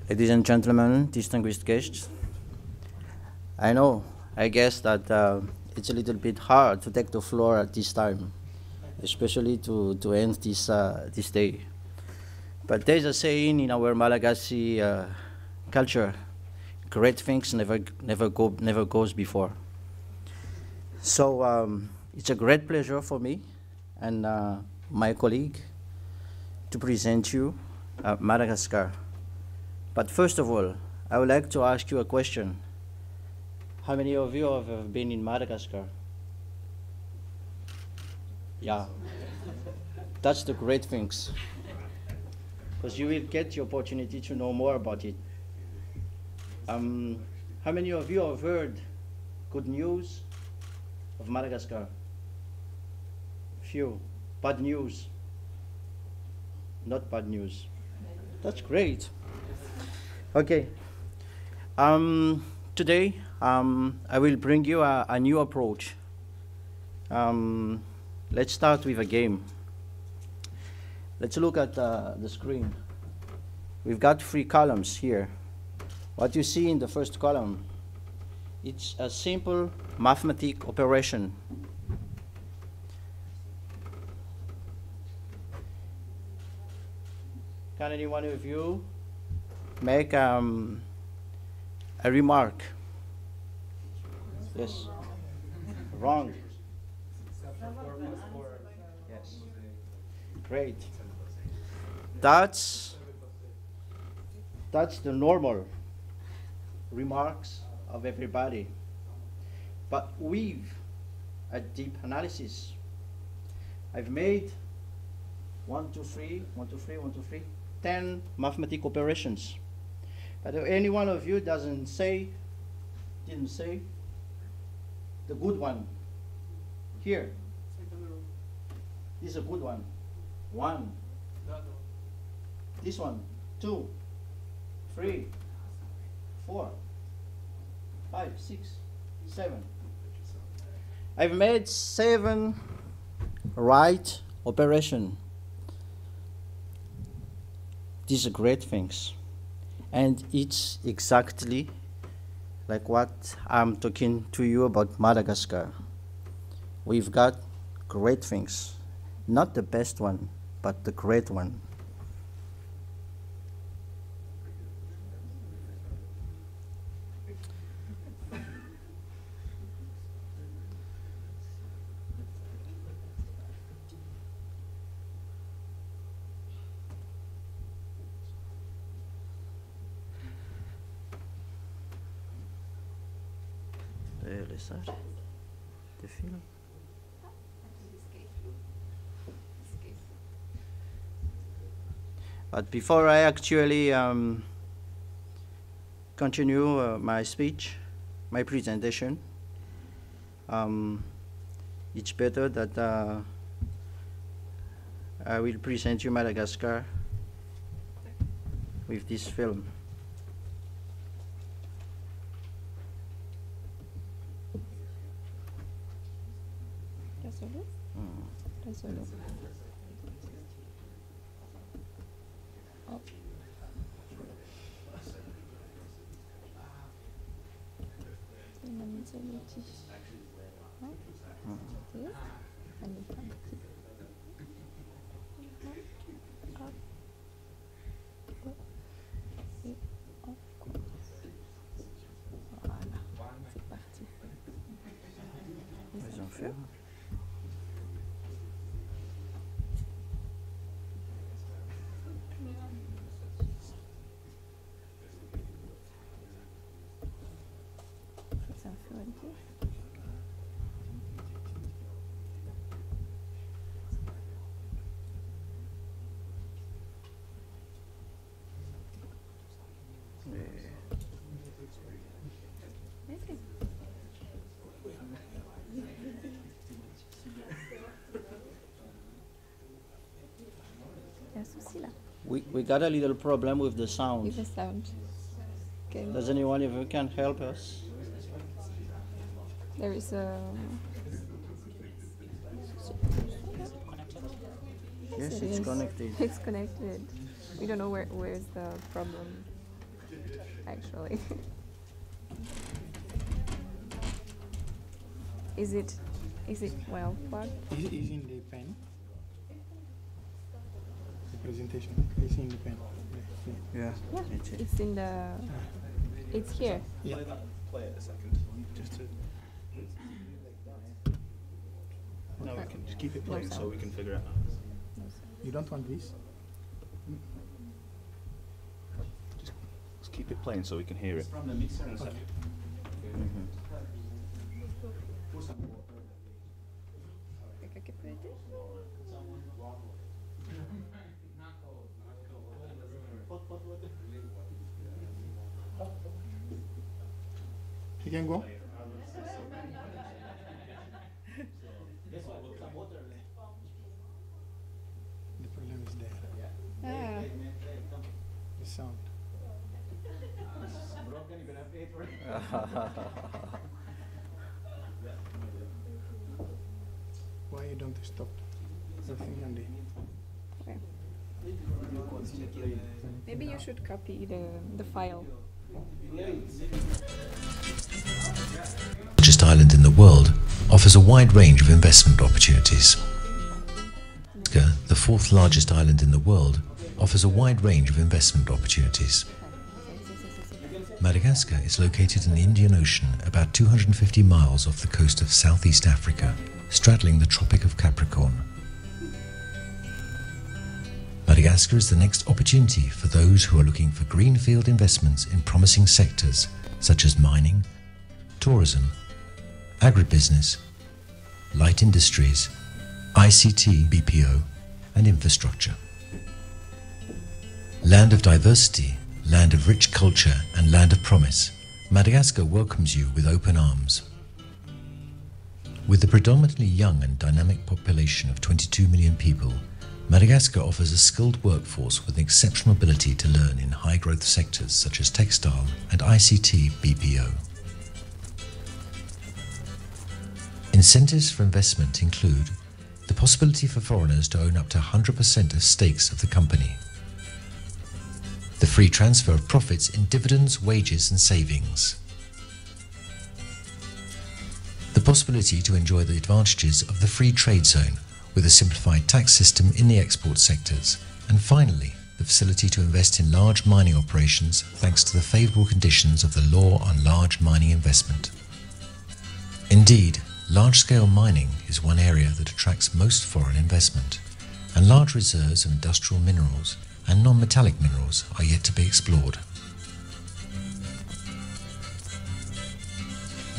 Ladies and gentlemen, distinguished guests, I guess that it's a little bit hard to take the floor at this time, especially to end this day. But there's a saying in our Malagasy culture: great things never goes before. So it's a great pleasure for me and my colleague to present you Madagascar. But first of all, I would like to ask you a question. How many of you have been in Madagascar? Yeah, that's the great things, because you will get the opportunity to know more about it. How many of you have heard good news of Madagascar? Few. Bad news? Not bad news. That's great. Okay. Today, I will bring you a new approach. Let's start with a game. Let's look at the screen. We've got 3 columns here. What you see in the first column, it's a simple mathematical operation. Can any one of you make a remark? Yes. Wrong. Yes. Great. That's the normal remarks of everybody. But with a deep analysis, I've made 1, 2, 3, 1, 2, 3, 1, 2, 3, 10 mathematical operations. But if any one of you didn't say the good one here, this is a good one. 1. This one. 2, 3, 4, 5, 6, 7. I've made 7 right operation. These are great things. And it's exactly like what I'm talking to you about Madagascar. We've got great things. Not the best one, but the great one. The film. But before I actually continue my speech, my presentation, it's better that I will present you Madagascar with this film. We got a little problem with the sound. With the sound. Okay. Does anyone of you can help us? There is a... Yes, it's connected. It's connected. We don't know where's the problem. actually. Is it well plugged? Is in the pen? The presentation is in the pen. Yeah. It's in the. It's here. Yeah. Play it a second. Just to. No, we can just keep it playing so we can figure it out. You don't want this? Just keep it playing so we can hear it. From the mixer and stuff. You can go? The problem is there. Ah. The sound. Why you don't stop the thing on the... Okay. Maybe you should copy the file. Largest island in the world, offers a wide range of investment opportunities. The fourth largest island in the world, offers a wide range of investment opportunities. Madagascar is located in the Indian Ocean, about 250 miles off the coast of Southeast Africa, straddling the Tropic of Capricorn. Madagascar is the next opportunity for those who are looking for greenfield investments in promising sectors such as mining, tourism, agribusiness, light industries, ICT, BPO, and infrastructure. Land of diversity, land of rich culture, and land of promise, Madagascar welcomes you with open arms. With a predominantly young and dynamic population of 22 million people, Madagascar offers a skilled workforce with an exceptional ability to learn in high-growth sectors such as textile and ICT BPO. Incentives for investment include the possibility for foreigners to own up to 100% of stakes of the company, the free transfer of profits in dividends, wages and savings, the possibility to enjoy the advantages of the free trade zone with a simplified tax system in the export sectors, and finally, the facility to invest in large mining operations thanks to the favourable conditions of the law on large mining investment. Indeed, large-scale mining is one area that attracts most foreign investment, and large reserves of industrial minerals and non-metallic minerals are yet to be explored.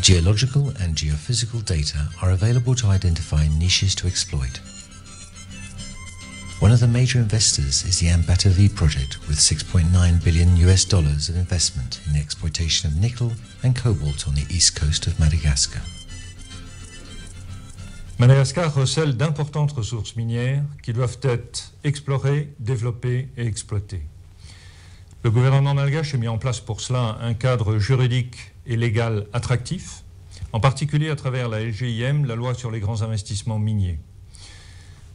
Geological and geophysical data are available to identify niches to exploit. One of the major investors is the Bpo project with $6.9 billion of investment in the exploitation of nickel and cobalt on the east coast of Madagascar. Madagascar recèle d'importantes ressources minières qui doivent être explorées, développées et exploitées. Le gouvernement malgache a mis en place pour cela un cadre juridique et légal attractif, en particulier à travers la LGIM, la loi sur les grands investissements miniers.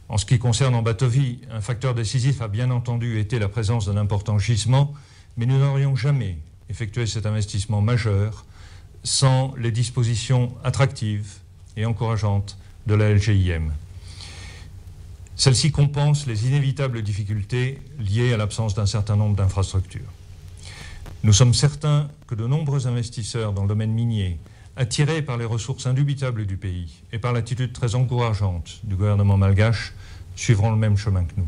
En ce qui concerne Bpo, un facteur décisif a bien entendu été la présence d'un important gisement, mais nous n'aurions jamais effectué cet investissement majeur sans les dispositions attractives et encourageantes de la LGIM. Celle-ci compense les inévitables difficultés liées à l'absence d'un certain nombre d'infrastructures. Nous sommes certains que de nombreux investisseurs dans le domaine minier, attirés par les ressources indubitables du pays et par l'attitude très encourageante du gouvernement malgache, suivront le même chemin que nous.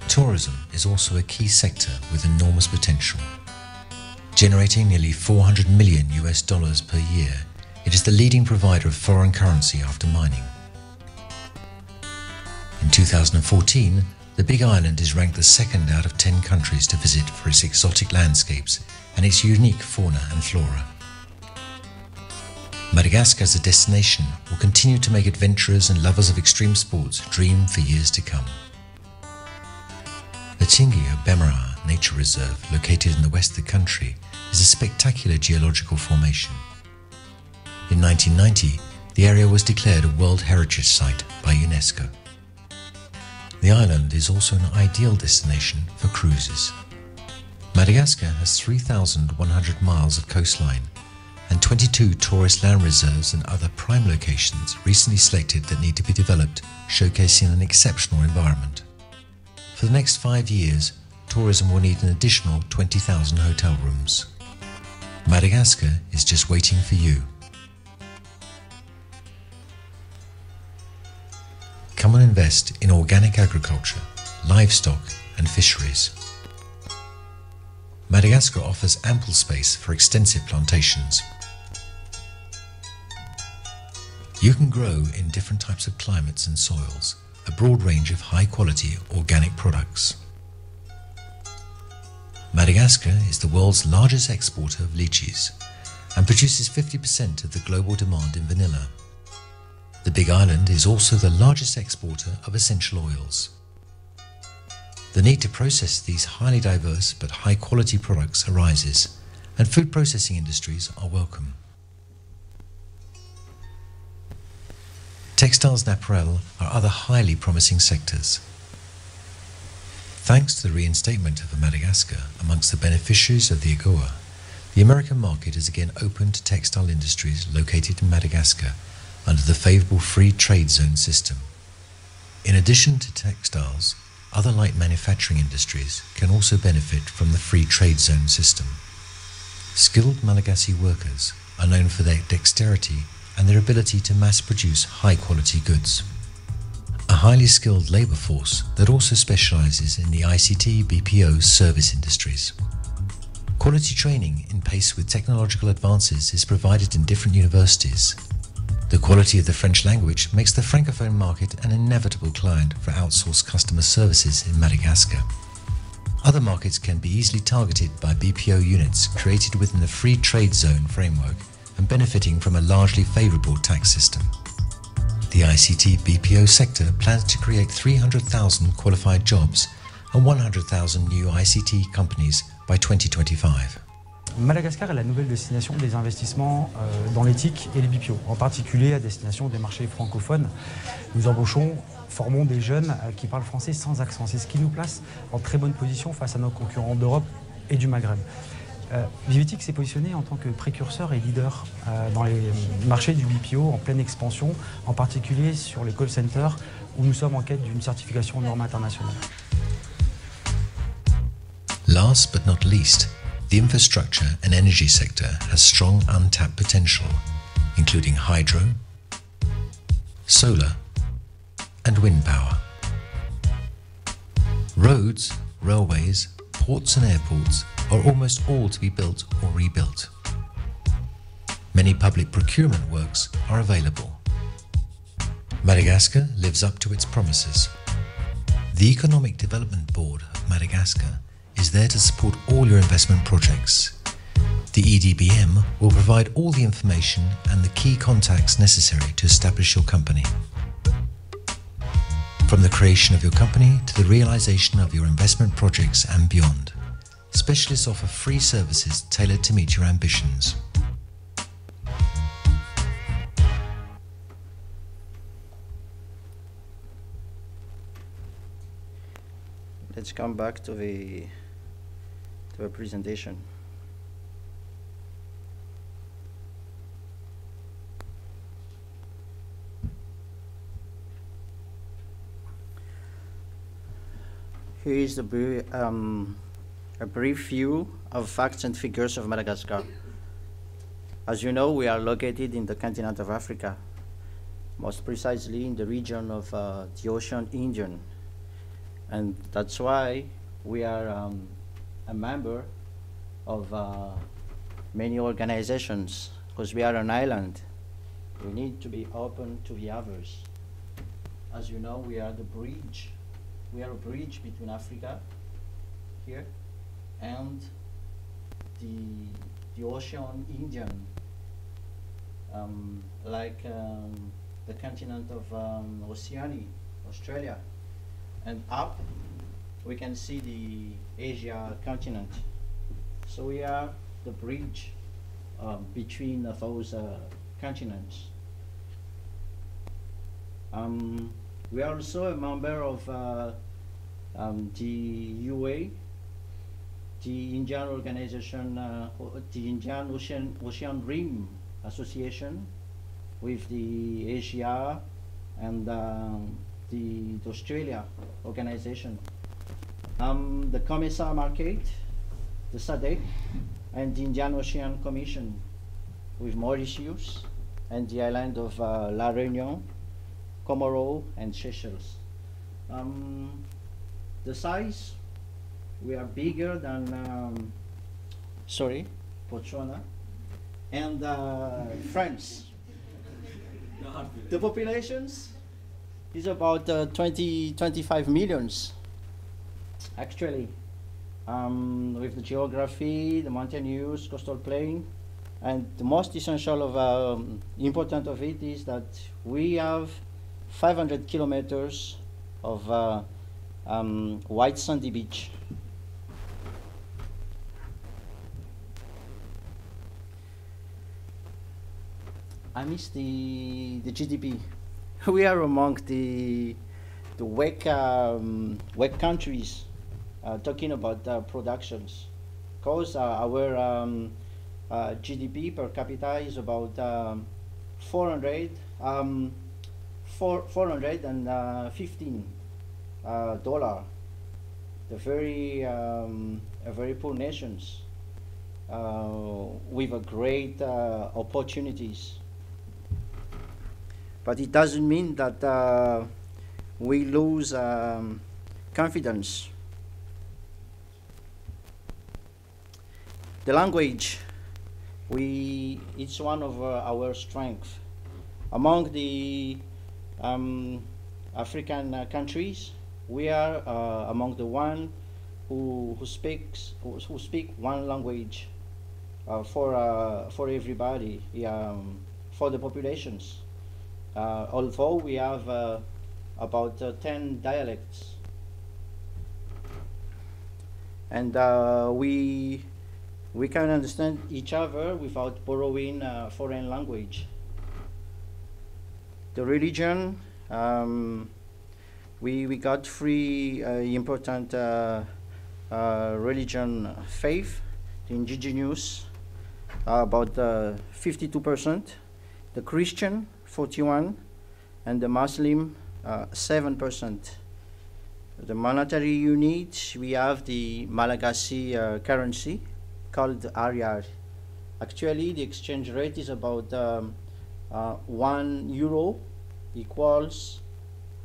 Tourism is also a key sector with enormous potential. Generating nearly $400 million per year, it is the leading provider of foreign currency after mining. In 2014, the Big Island is ranked the second out of 10 countries to visit for its exotic landscapes and its unique fauna and flora. Madagascar as a destination will continue to make adventurers and lovers of extreme sports dream for years to come. The Tingia Bemara Nature Reserve, located in the west of the country, is a spectacular geological formation. In 1990, the area was declared a World Heritage Site by UNESCO. The island is also an ideal destination for cruises. Madagascar has 3,100 miles of coastline and 22 tourist land reserves and other prime locations recently selected that need to be developed, showcasing an exceptional environment. For the next 5 years, tourism will need an additional 20,000 hotel rooms. Madagascar is just waiting for you. Come and invest in organic agriculture, livestock and fisheries. Madagascar offers ample space for extensive plantations. You can grow in different types of climates and soils, a broad range of high-quality organic products. Madagascar is the world's largest exporter of lychees and produces 50% of the global demand in vanilla. The Big Island is also the largest exporter of essential oils. The need to process these highly diverse but high-quality products arises, and food processing industries are welcome. Textiles and apparel are other highly promising sectors. Thanks to the reinstatement of Madagascar amongst the beneficiaries of the AGOA, the American market is again open to textile industries located in Madagascar under the favourable free trade zone system. In addition to textiles, other light manufacturing industries can also benefit from the free trade zone system. Skilled Malagasy workers are known for their dexterity and their ability to mass produce high quality goods. A highly skilled labour force that also specialises in the ICT, BPO service industries. Quality training in pace with technological advances is provided in different universities. The quality of the French language makes the francophone market an inevitable client for outsourced customer services in Madagascar. Other markets can be easily targeted by BPO units created within the free trade zone framework and benefiting from a largely favourable tax system. The ICT BPO sector plans to create 300,000 qualified jobs and 100,000 new ICT companies by 2025. Madagascar est la nouvelle destination des investissements dans l'éthique et les BPO, en particulier à destination des marchés francophones. Nous formons des jeunes qui parlent français sans accent. C'est ce qui nous place en très bonne position face à nos concurrents d'Europe et du Maghreb. Vivetic s'est positionné en tant que précurseur et leader dans les marchés du BPO en pleine expansion, en particulier sur les call centers où nous sommes en quête d'une certification aux normes internationales. Last but not least, the infrastructure and energy sector has strong untapped potential, including hydro, solar, and wind power. Roads, railways, ports and airports are almost all to be built or rebuilt. Many public procurement works are available. Madagascar lives up to its promises. The Economic Development Board of Madagascar is there to support all your investment projects. The EDBM will provide all the information and the key contacts necessary to establish your company. From the creation of your company to the realization of your investment projects and beyond, specialists offer free services tailored to meet your ambitions. Let's come back to the presentation. Here is a brief view of facts and figures of Madagascar. As you know, we are located in the continent of Africa, most precisely in the region of the Ocean Indian. And that's why we are a member of many organizations, because we are an island. We need to be open to the others. As you know, we are the bridge. We are a bridge between Africa here and the Ocean Indian, the continent of Oceania, Australia. And up, we can see the Asia continent. So we are the bridge between those continents. We are also a member of the UA, the Indian organization, the Indian Ocean Rim Association, with the Asia and the Australia organization. The COMESA market, the SADC, and the Indian Ocean Commission, with Mauritius and the island of La Réunion, Comoro, and Seychelles. The size, we are bigger than, Botswana, and France. The populations is about 25 millions, actually, with the geography, the mountainous, coastal plain, and the most essential of important of it is that we have 500 kilometers of white sandy beach. I miss the GDP. We are among the WEC countries talking about productions, because our GDP per capita is about $415 The very poor nations with a great opportunities. But it doesn't mean that we lose confidence. The language, it's one of our strengths. Among the African countries, we are among the one who speak one language for everybody, for the populations. Although we have about 10 dialects, and we can understand each other without borrowing foreign language. The religion, we got three important religion faith. The indigenous, about 52%, the Christian 41%, and the Muslim 7%. The monetary unit, we have the Malagasy currency called Ariar. Actually, the exchange rate is about €1 equals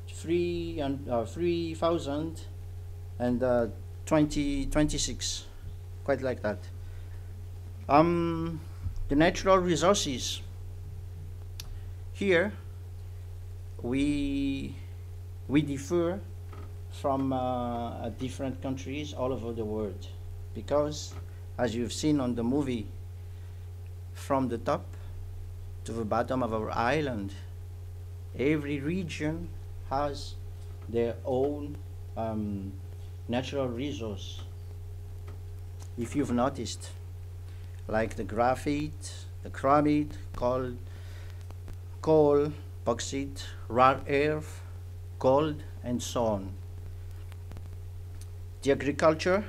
3,026, quite like that. The natural resources. Here, we differ from different countries all over the world, because, as you've seen on the movie, from the top to the bottom of our island, every region has their own natural resource. If you've noticed, like the graphite, the chromite, coal, bauxite, rare earth, gold, and so on. The agriculture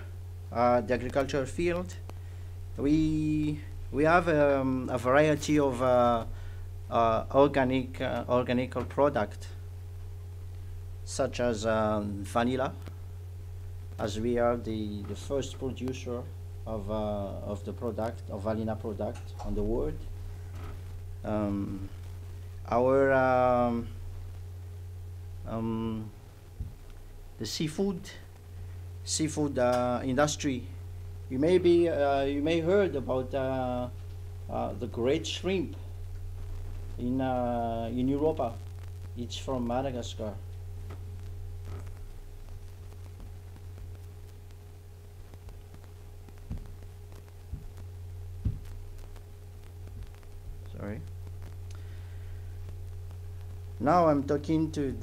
field, we have a variety of organic product, such as vanilla, as we are the first producer of the product, of vanilla product on the world. The seafood industry. You may heard about the great shrimp in Europa. It's from Madagascar. Sorry. Now I'm talking to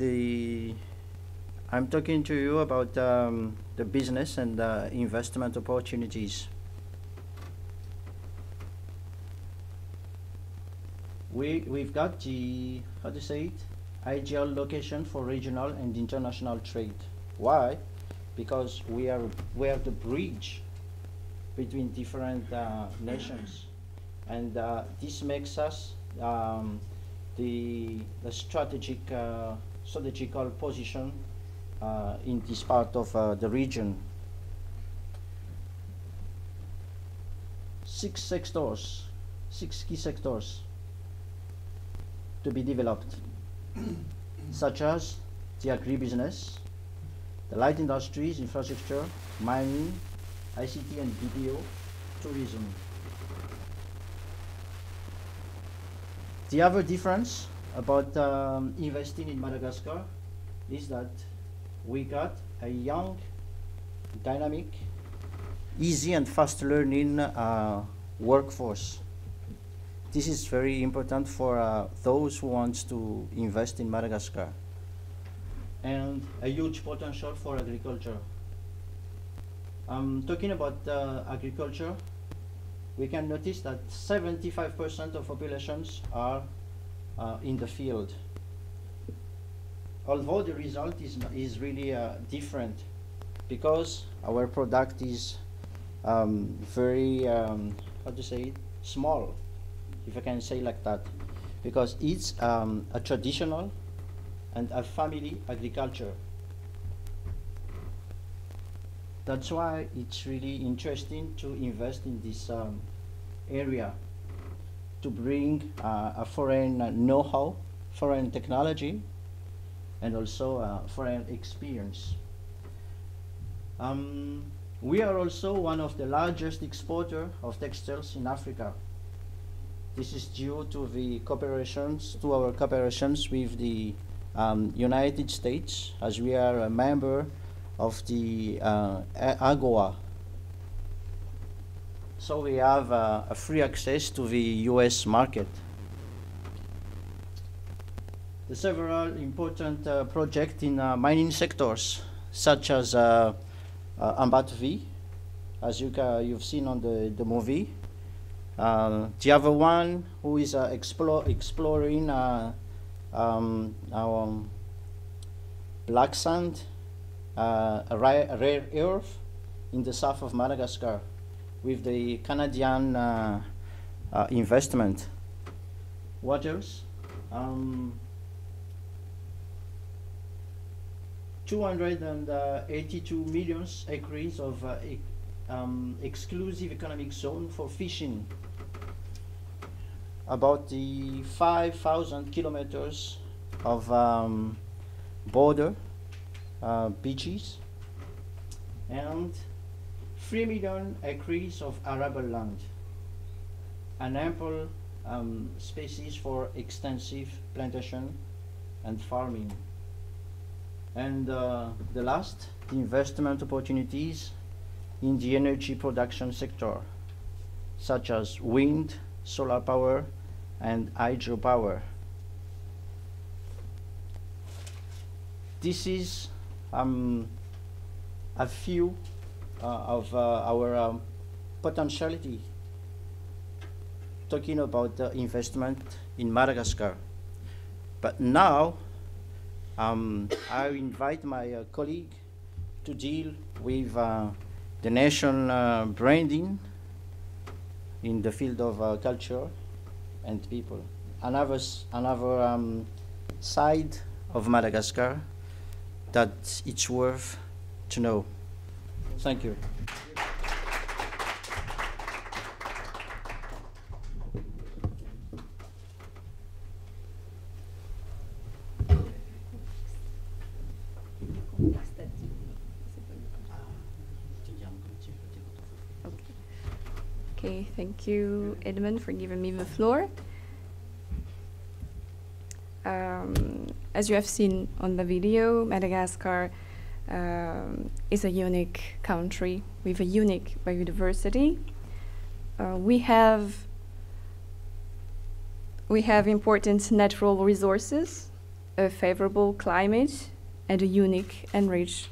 you about the business and investment opportunities. We've got the, how to say it, ideal location for regional and international trade. Why? Because we are the bridge between different nations. And this makes us the strategical position in this part of the region. 6 key sectors to be developed, such as the agribusiness, the light industries, infrastructure, mining, ICT and Bpo, tourism. The other difference about investing in Madagascar is that we got a young, dynamic, easy and fast learning workforce. This is very important for those who want to invest in Madagascar. And a huge potential for agriculture. Talking about agriculture, we can notice that 75% of populations are in the field. Although the result is really different, because our product is very, how to say it, small, if I can say like that, because it's a traditional and a family agriculture. That's why it's really interesting to invest in this area, to bring a foreign know-how, foreign technology, and also foreign experience. We are also one of the largest exporters of textiles in Africa. This is due to the cooperations, to our cooperations with the United States, as we are a member of the AGOA. So we have a free access to the US market. The several important projects in mining sectors, such as Ambatvi, as you've seen on the movie. The other one who is exploring our black sand, a rare earth in the south of Madagascar with the Canadian investment. What else? 282 million acres of exclusive economic zone for fishing. About the 5,000 kilometers of border beaches, and 3 million acres of arable land, an ample spaces for extensive plantation and farming. And the last, the investment opportunities in the energy production sector, such as wind, solar power, and hydropower. This is a few of our potentiality, talking about investment in Madagascar. But now, I invite my colleague to deal with the national branding in the field of culture and people. Another side of Madagascar that it's worth to know. Thank you. Okay, thank you, Edmond, for giving me the floor. As you have seen on the video, Madagascar is a unique country with a unique biodiversity. We have important natural resources, a favorable climate, and a unique and rich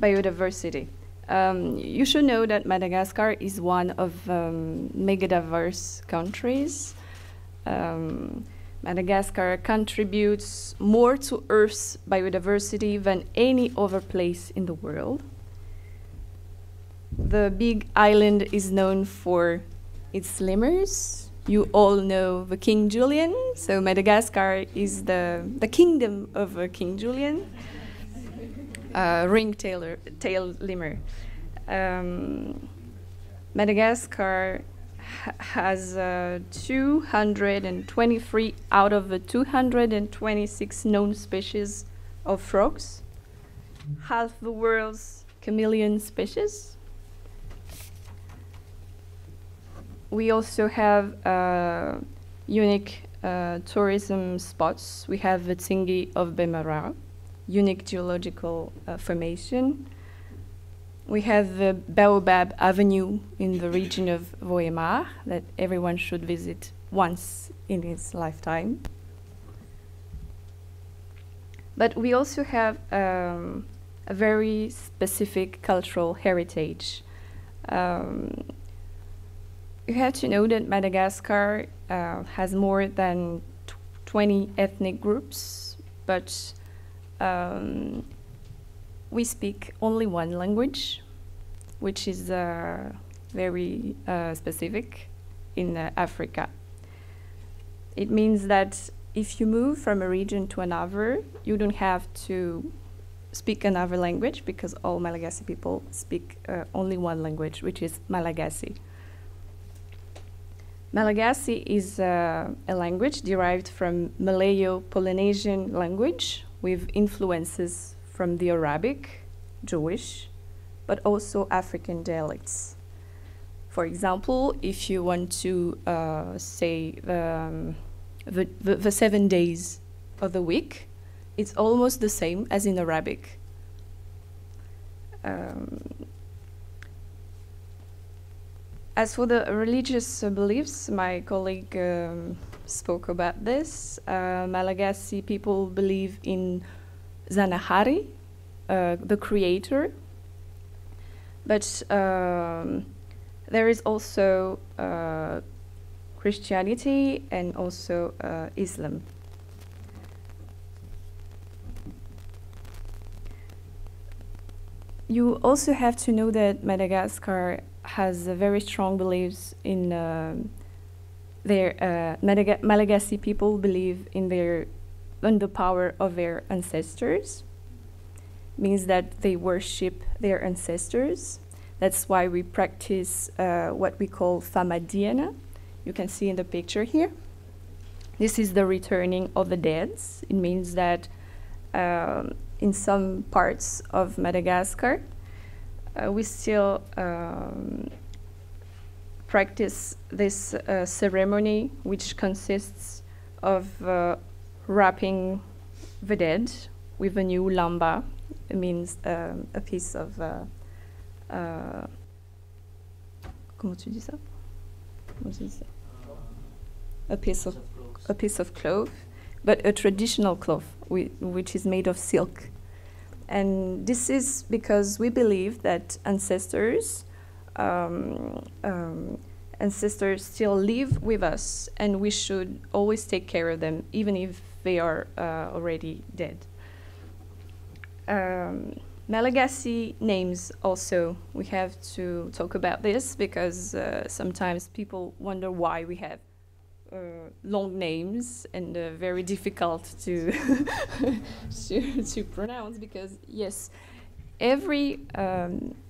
biodiversity. You should know that Madagascar is one of mega diverse countries. Madagascar contributes more to Earth's biodiversity than any other place in the world. The big island is known for its lemurs. You all know the King Julian, so Madagascar is the kingdom of King Julian, ring-tailed lemur. Madagascar has 223 out of the 226 known species of frogs, half the world's chameleon species. We also have unique tourism spots. We have the Tsingy of Bemara, unique geological formation. We have the Baobab Avenue in the region of Vohemar that everyone should visit once in his lifetime. But we also have a very specific cultural heritage. You have to know that Madagascar has more than 20 ethnic groups, but we speak only one language, which is very specific in Africa. It means that if you move from a region to another, you don't have to speak another language because all Malagasy people speak only one language, which is Malagasy. Malagasy is a language derived from Malayo-Polynesian language with influences from the Arabic, Jewish, but also African dialects. For example, if you want to say the 7 days of the week, it's almost the same as in Arabic. As for the religious beliefs, my colleague spoke about this. Malagasy people believe in Zanahari, the creator, but there is also Christianity and also Islam. You also have to know that Madagascar has very strong beliefs in Malagasy people believe in the power of their ancestors. Means that they worship their ancestors. That's why we practice what we call Famadiana. You can see in the picture here. This is the returning of the dead. It means that in some parts of Madagascar, we still practice this ceremony, which consists of wrapping the dead with a new lamba. It means a piece of comment tu dis ça? Comment tu dis ça? A piece of cloth, but a traditional cloth which is made of silk. And this is because we believe that ancestors still live with us, and we should always take care of them, even if they are already dead. Malagasy names also, we have to talk about this because sometimes people wonder why we have long names and very difficult to to pronounce, because yes, every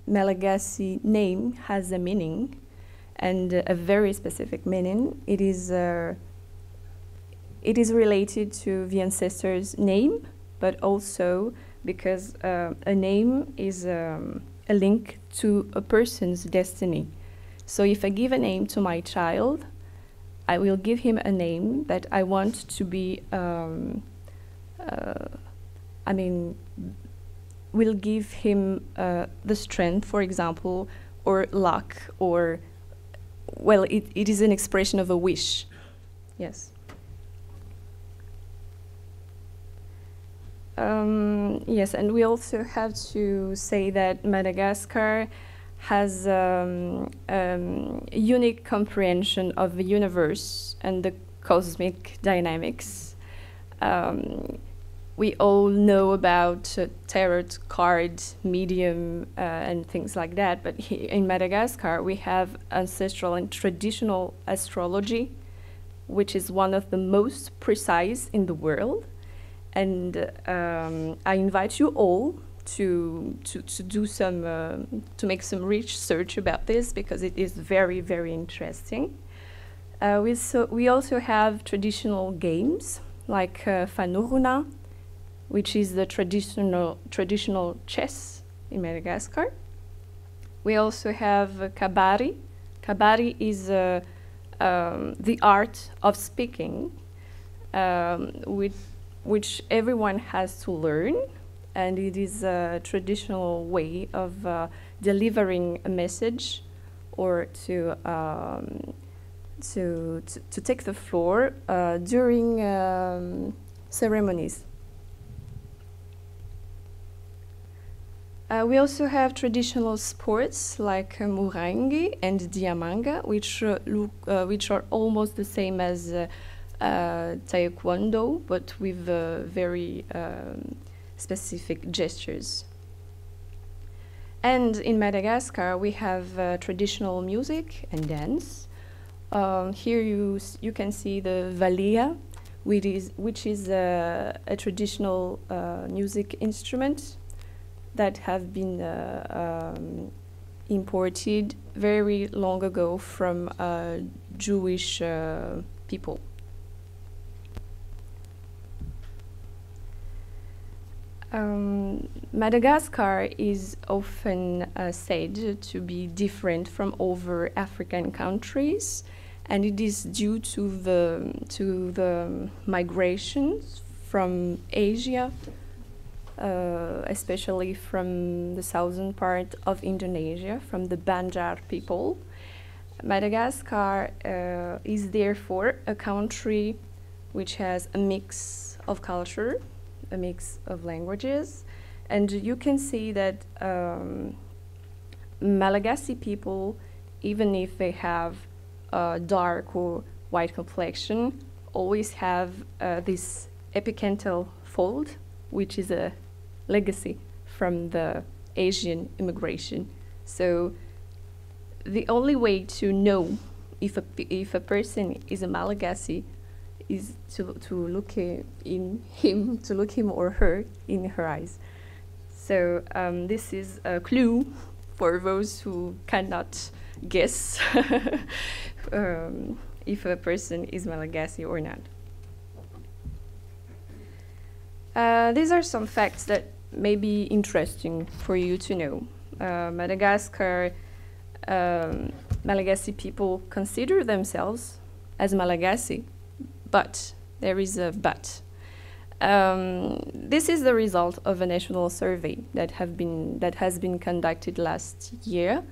Malagasy name has a meaning, and a very specific meaning. It is related to the ancestor's name, but also because a name is a link to a person's destiny. So if I give a name to my child, I will give him a name that I want to be, will give him the strength, for example, or luck, or, well, it is an expression of a wish. Yes. Yes, and we also have to say that Madagascar has a unique comprehension of the universe and the cosmic dynamics. we all know about tarot card medium and things like that, but in Madagascar we have ancestral and traditional astrology, which is one of the most precise in the world. And I invite you all to do some to make some research about this, because it is very, very interesting. We also have traditional games like Fanuruna, which is the traditional chess in Madagascar. We also have Kabaddi. Kabaddi is the art of speaking, which everyone has to learn, and it is a traditional way of delivering a message or to take the floor during ceremonies. We also have traditional sports like Murangi and Diamanga, which are almost the same as Taekwondo, but with very specific gestures. And in Madagascar, we have traditional music and dance. Here you can see the valia, which is a traditional music instrument that have been imported very long ago from Jewish people. Madagascar is often said to be different from other African countries, and it is due to the migrations from Asia, especially from the southern part of Indonesia, from the Banjar people. Madagascar is therefore a country which has a mix of culture, a mix of languages, and you can see that Malagasy people, even if they have a dark or white complexion, always have this epicanthal fold, which is a legacy from the Asian immigration. So the only way to know if a person is a Malagasy is to look him or her in her eyes. So this is a clue for those who cannot guess if a person is Malagasy or not. These are some facts that may be interesting for you to know. Madagascar, Malagasy people consider themselves as Malagasy, but there is a but. This is the result of a national survey that has been conducted last year.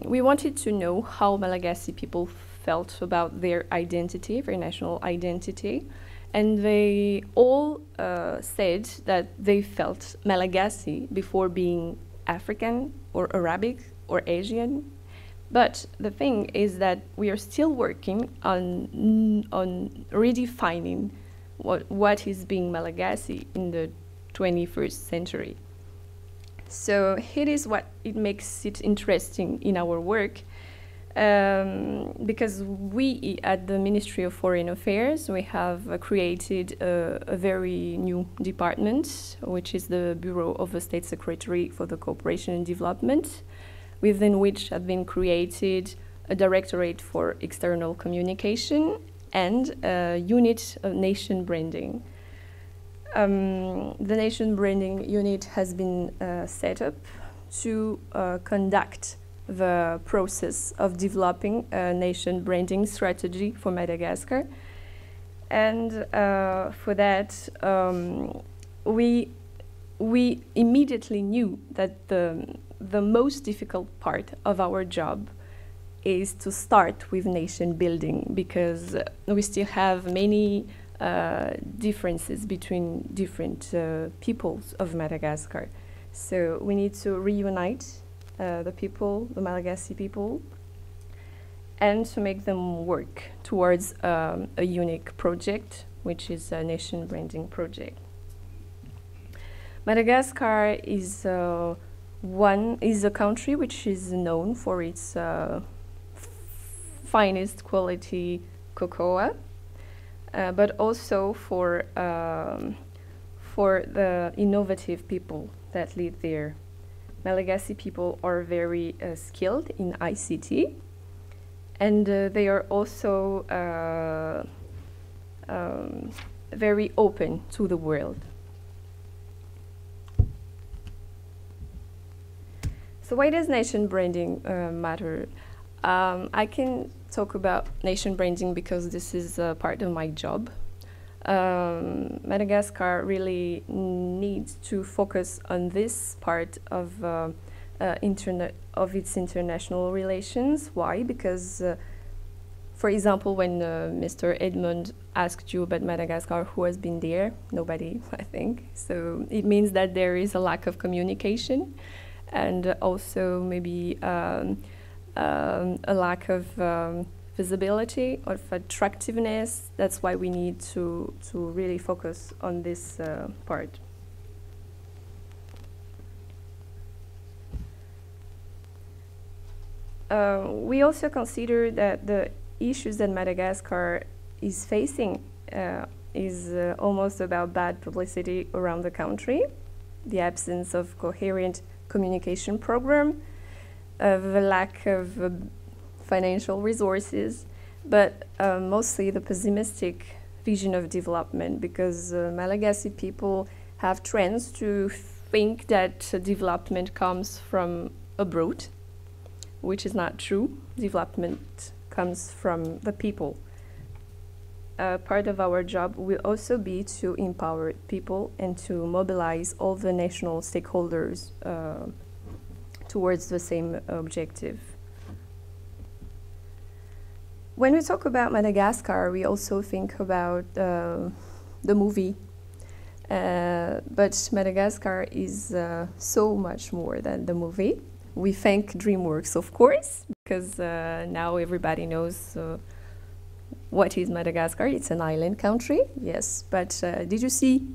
We wanted to know how Malagasy people felt about their identity, their national identity, and they all said that they felt Malagasy before being African or Arabic or Asian. But the thing is that we are still working on redefining what is being Malagasy in the 21st century. So it is what it makes it interesting in our work, because we at the Ministry of Foreign Affairs, we have created a very new department, which is the Bureau of the State Secretary for the Cooperation and Development, within which have been created a Directorate for External Communication and a unit of nation branding. The nation branding unit has been set up to conduct the process of developing a nation branding strategy for Madagascar. And for that, we immediately knew that the most difficult part of our job is to start with nation building, because we still have many differences between different peoples of Madagascar. So we need to reunite the people, the Malagasy people, and to make them work towards a unique project which is a nation branding project. Madagascar is a country which is known for its finest quality cocoa, but also for the innovative people that live there. Malagasy people are very skilled in ICT, and they are also very open to the world. So why does nation branding matter? I can talk about nation branding because this is part of my job. Madagascar really needs to focus on this part of its international relations. Why? Because, for example, when Mr. Edmond asked you about Madagascar, who has been there? Nobody, I think. So it means that there is a lack of communication, and also maybe a lack of visibility, of attractiveness. That's why we need to really focus on this part. We also consider that the issues that Madagascar is facing is almost about bad publicity around the country, the absence of coherent communication program, the lack of financial resources, but mostly the pessimistic vision of development, because Malagasy people have trends to think that development comes from abroad, which is not true. Development comes from the people. Part of our job will also be to empower people and to mobilize all the national stakeholders towards the same objective. When we talk about Madagascar, we also think about the movie. But Madagascar is so much more than the movie. We thank DreamWorks, of course, because now everybody knows what is Madagascar. It's an island country, yes. But did you see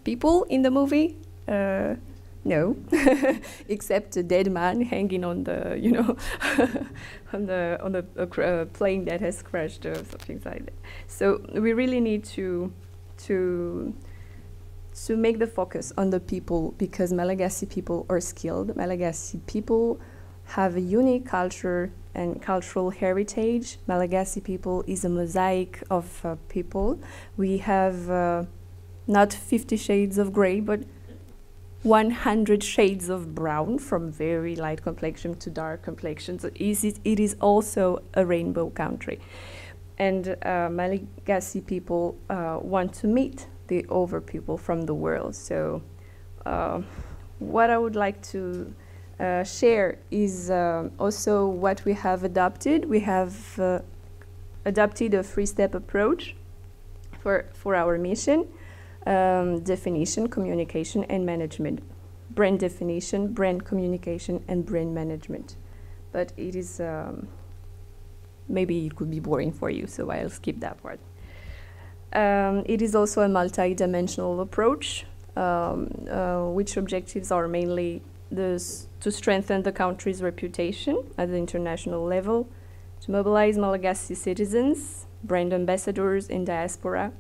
people in the movie? No, except a dead man hanging on the, you know, on the plane that has crashed or something like that. So we really need to make the focus on the people, because Malagasy people are skilled. Malagasy people have a unique culture and cultural heritage. Malagasy people is a mosaic of people. We have not 50 shades of gray, but 100 shades of brown, from very light complexion to dark complexion. So it is also a rainbow country. And Malagasy people want to meet the other people from the world. So what I would like to share is also what we have adopted. We have adopted a three-step approach for our mission. Definition, communication, and management. Brand definition, brand communication, and brand management. But it is, maybe it could be boring for you, so I'll skip that part. It is also a multi-dimensional approach, which objectives are mainly to strengthen the country's reputation at the international level, to mobilize Malagasy citizens, brand ambassadors in diaspora.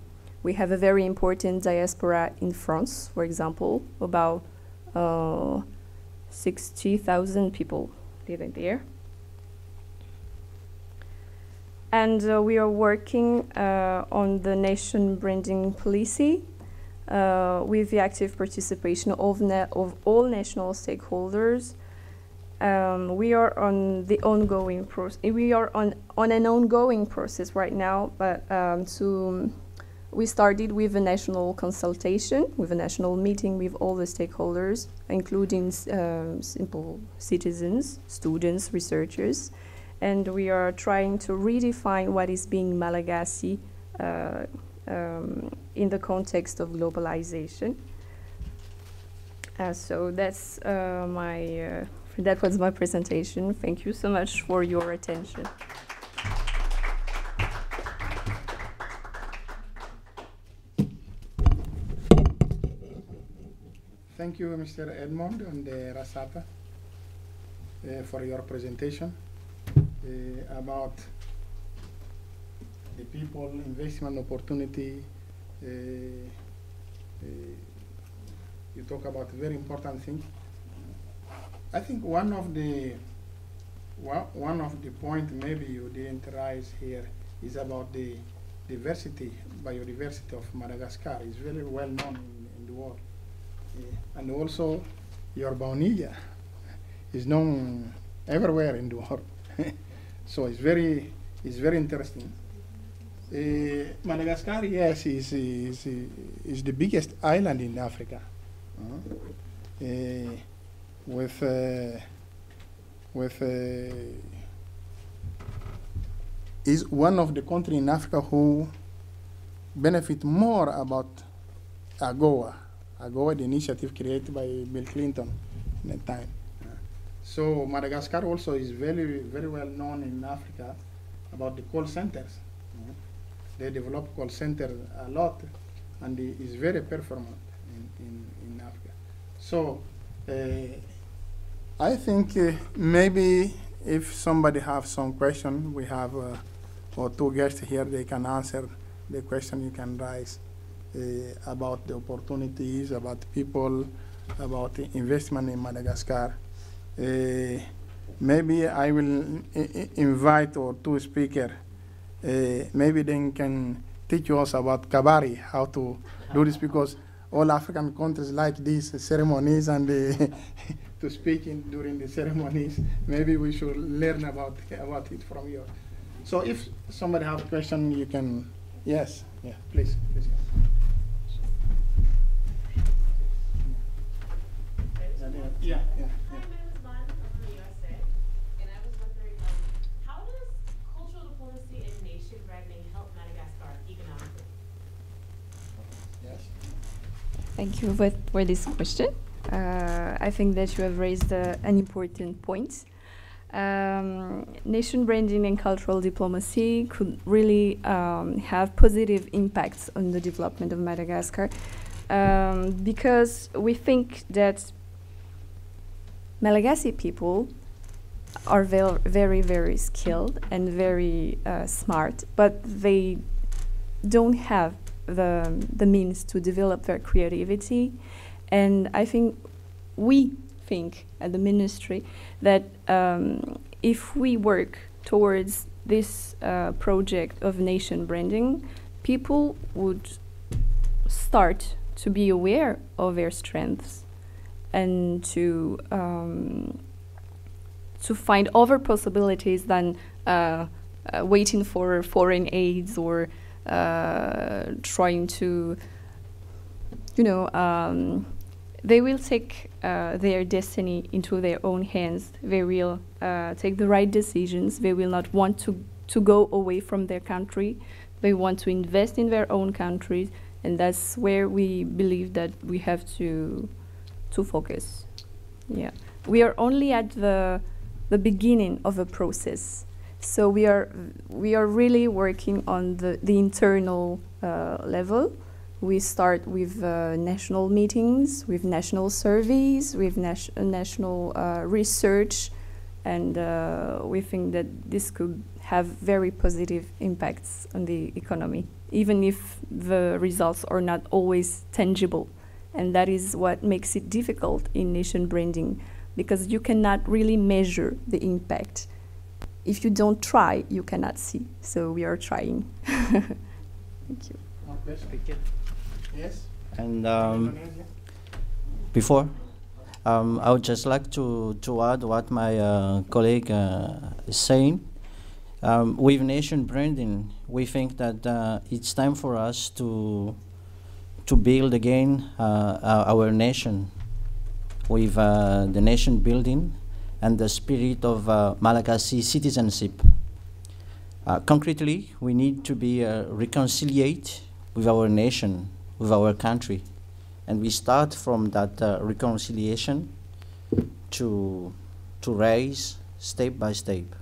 We have a very important diaspora in France, for example, about 60,000 people living there. And we are working on the nation branding policy with the active participation of all national stakeholders. We are on the ongoing process. We are on an ongoing process right now, but we started with a national consultation, with a national meeting with all the stakeholders, including simple citizens, students, researchers. And we are trying to redefine what is being Malagasy in the context of globalization. So that's that was my presentation. Thank you so much for your attention. Thank you, Mr. Edmond and Rasata, for your presentation about the people, investment opportunity. You talk about very important thing. I think one of the point maybe you didn't raise here is about the biodiversity of Madagascar. It's very well known in the world. And also your baunilla is known everywhere in the world. So it's very interesting. Madagascar, yes, is the biggest island in Africa, is one of the countries in Africa who benefit more about AGOA, the initiative created by Bill Clinton in that time. So Madagascar also is very well known in Africa about the call centers. They develop call centers a lot, and it is very performant in Africa. So I think maybe if somebody have some question, we have or two guests here, they can answer the question you can raise about the opportunities, about people, about the investment in Madagascar. Maybe I will invite or two speakers. Maybe they can teach us about Kabaddi, how to do this, because all African countries like these ceremonies and to speak during the ceremonies. Maybe we should learn about it from you. So if somebody have a question, you can, yes, yeah, please. Yeah. Hi, my name is Man. I'm from the USA, and I was wondering, how does cultural diplomacy and nation branding help Madagascar economically? Yes. Thank you for this question. I think that you have raised an important point. Nation branding and cultural diplomacy could really have positive impacts on the development of Madagascar, because we think that Malagasy people are very skilled and very smart, but they don't have the means to develop their creativity. And I think we think at the ministry that if we work towards this project of nation branding, people would start to be aware of their strengths and to find other possibilities than waiting for foreign aids or trying to, they will take their destiny into their own hands. They will take the right decisions. They will not want to go away from their country. They want to invest in their own countries, and that's where we believe that we have to focus. Yeah, we are only at the beginning of a process, so we are really working on the internal level. We start with national meetings, with national surveys, with national research, and we think that this could have very positive impacts on the economy, even if the results are not always tangible. And that is what makes it difficult in nation branding, because you cannot really measure the impact. If you don't try, you cannot see. So we are trying. Thank you. Yes. And before, I would just like to add what my colleague is saying. With nation branding, we think that it's time for us to build again our nation with the nation building and the spirit of Malagasy citizenship. Concretely, we need to be reconciliated with our nation, with our country, and we start from that reconciliation to raise step by step.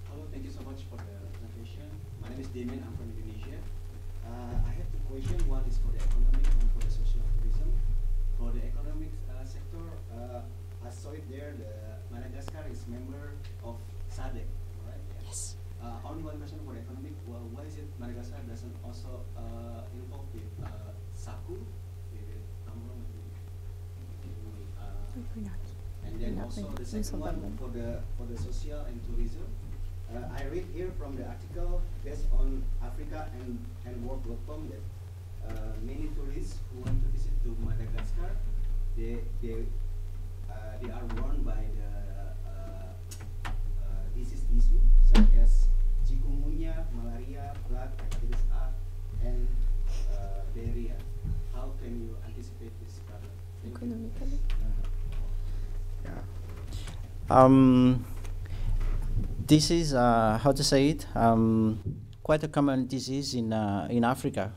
Hello, thank you so much for the presentation. My name is Damien, I'm from Indonesia. I also involved with Saku, and then also the second one for the social and tourism. I read here from the article based on Africa and World.com that many tourists who want to visit to Madagascar, they are warned by the disease issue such as chikungunya, malaria, plague, hepatitis A, and diarrhea. How can you anticipate this problem? Economically. This is how to say it, quite a common disease in Africa,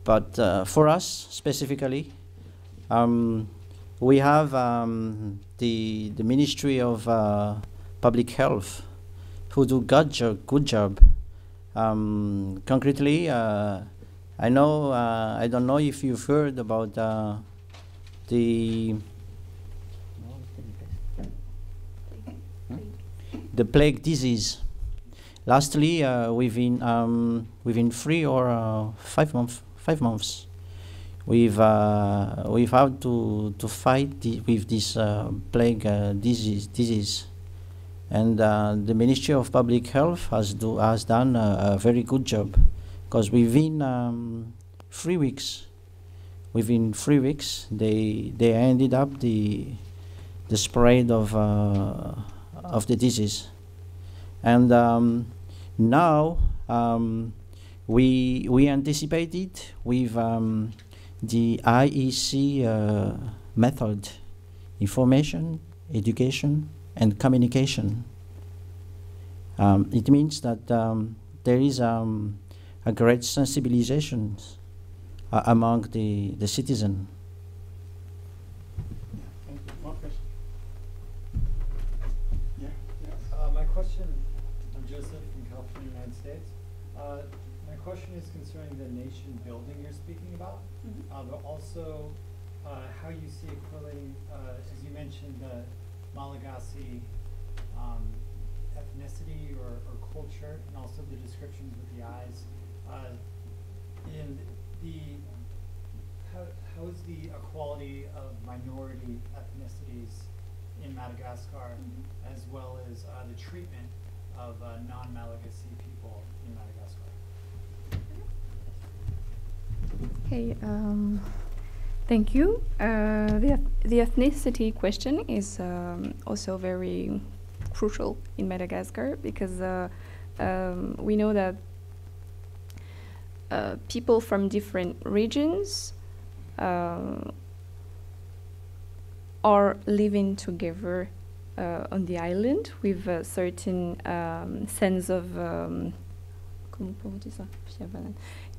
but for us specifically, we have the Ministry of Public Health who do good job. Concretely, I don't know if you've heard about the plague disease. Lastly, within 3 or 5 months, we've had to fight with this plague disease, and the Ministry of Public Health has done a very good job, because within 3 weeks, they ended up the spread of the disease. And now we anticipated with the IEC method: information, education, and communication. It means that there is a great sensibilization among the citizen. My question, I'm Joseph from California, United States. My question is concerning the nation building you're speaking about, but also how you see it correlating, as you mentioned, the Malagasy ethnicity or culture, and also the descriptions with the eyes. In how is the equality of minority ethnicities in Madagascar, as well as the treatment of non-Malagasy people in Madagascar? Okay, thank you. The ethnicity question is also very crucial in Madagascar, because we know that people from different regions are living together on the island with a certain sense of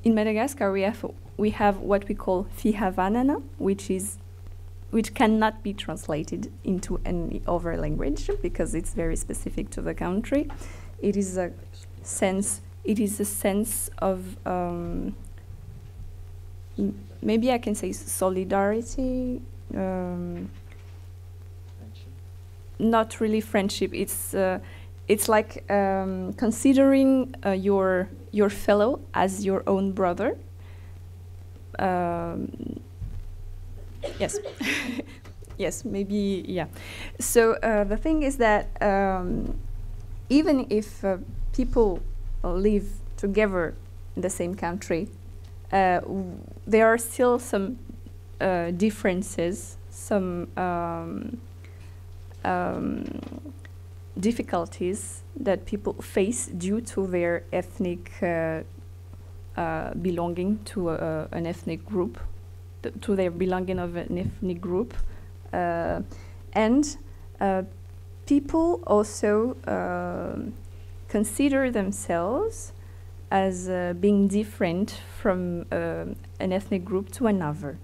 in Madagascar we have what we call fihavanana, which cannot be translated into any other language because it's very specific to the country. It is a sense of maybe I can say solidarity, not really friendship. It's like considering your fellow as your own brother. Yes, yes, maybe, yeah. So the thing is that even if people live together in the same country, there are still some differences, some difficulties that people face due to their ethnic belonging to an ethnic group, to their belonging of an ethnic group, and people also consider themselves as being different from an ethnic group to another.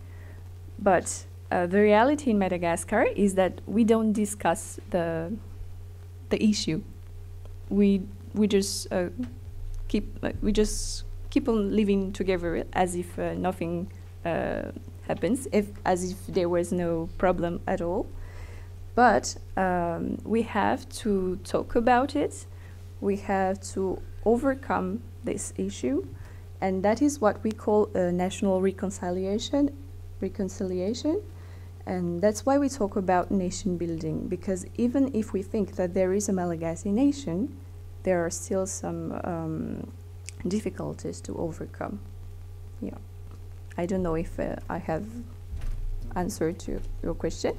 But the reality in Madagascar is that we don't discuss the issue. We just keep on living together as if nothing happens, as if there was no problem at all. But we have to talk about it. We have to overcome this issue, And that is what we call a national reconciliation. And that's why we talk about nation building, because even if we think that there is a Malagasy nation, there are still some difficulties to overcome. Yeah, I don't know if I have answered to your question.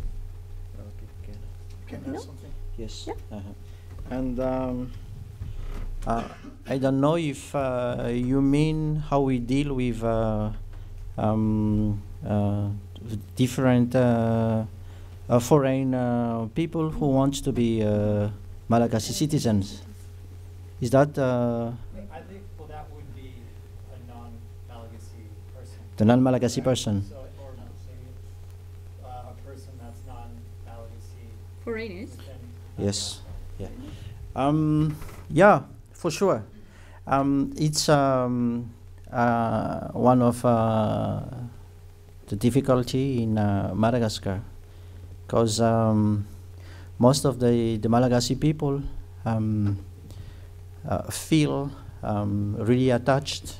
Can I add something? Yes. Yeah. And I don't know if you mean how we deal with different foreign people who want to be Malagasy citizens. Is that I think, well, that would be a non-Malagasy person. the non-Malagasy person? So, or maybe a person that's non-Malagasy. Foreigners? Yes. Yeah. Yeah, for sure. It's one of the difficulty in Madagascar, because most of the Malagasy people feel really attached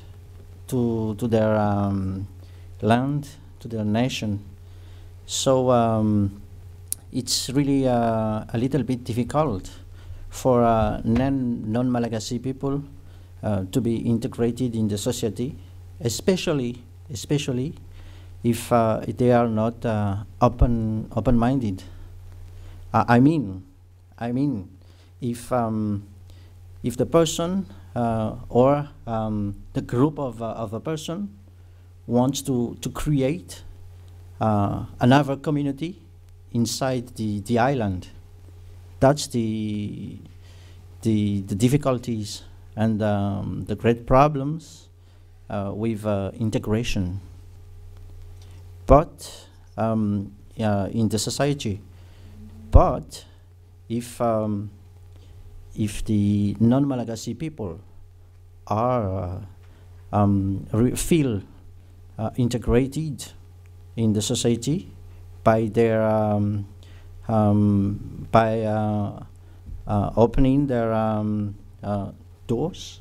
to their land, to their nation. So it's really a little bit difficult for non-Malagasy people to be integrated in the society, especially if they are not open-minded. I mean, if the person or the group of a person wants to create another community inside the island, that's the difficulties and the great problems with integration. But in the society, but if the non-Malagasy people are feel integrated in the society by their opening their doors,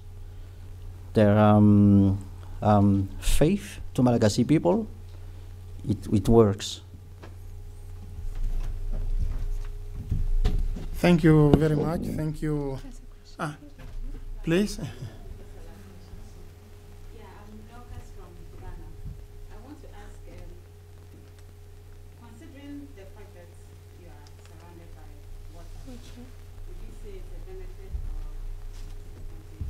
their faith to Malagasy people, it works. Thank you very much. Thank you. Please. Yeah, I'm Lucas from Ghana. I want to ask, considering the fact that you are surrounded by water, would you say it's a benefit or disadvantage to your country?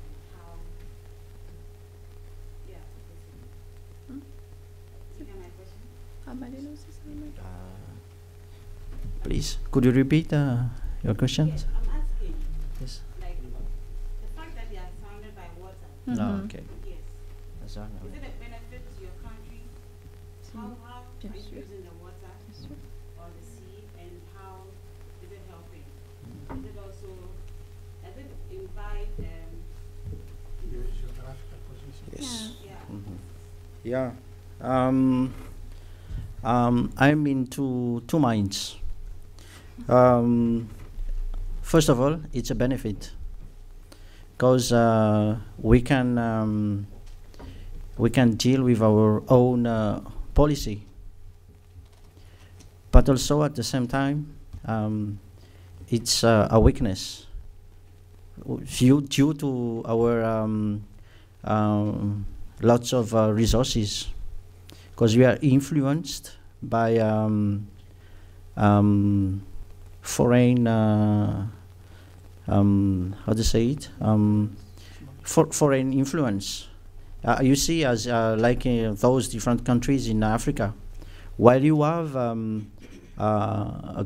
And how? Yeah, basically. You hear my question? Please, could you repeat your questions? Yes, I'm asking. Yes. Like the fact that you are surrounded by water. No, okay. Yes. That's all. Is it a benefit to your country? How are you using the water or the sea, and how is it helping? Is it also, does it invite Yes. yeah. Yeah. I'm in two minds. First of all, it's a benefit, because we can deal with our own policy, but also at the same time, it's a weakness due to our lots of resources, because we are influenced by foreign, how to say it, foreign influence. You see, as like those different countries in Africa, while you have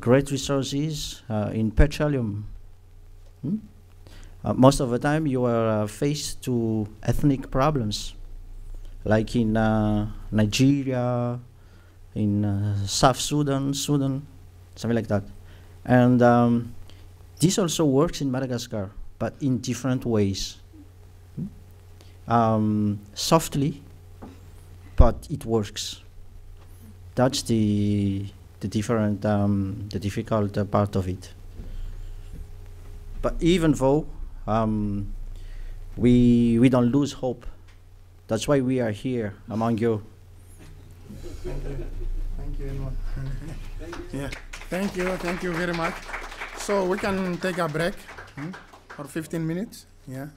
great resources in petroleum, most of the time you are faced to ethnic problems, like in Nigeria, in South Sudan, something like that. And this also works in Madagascar, but in different ways. Softly, but it works. That's the different, the difficult part of it. But even though we don't lose hope. That's why we are here among you. Thank you, Edmond. Yeah, thank you very much. So we can take a break for 15 minutes. Yeah.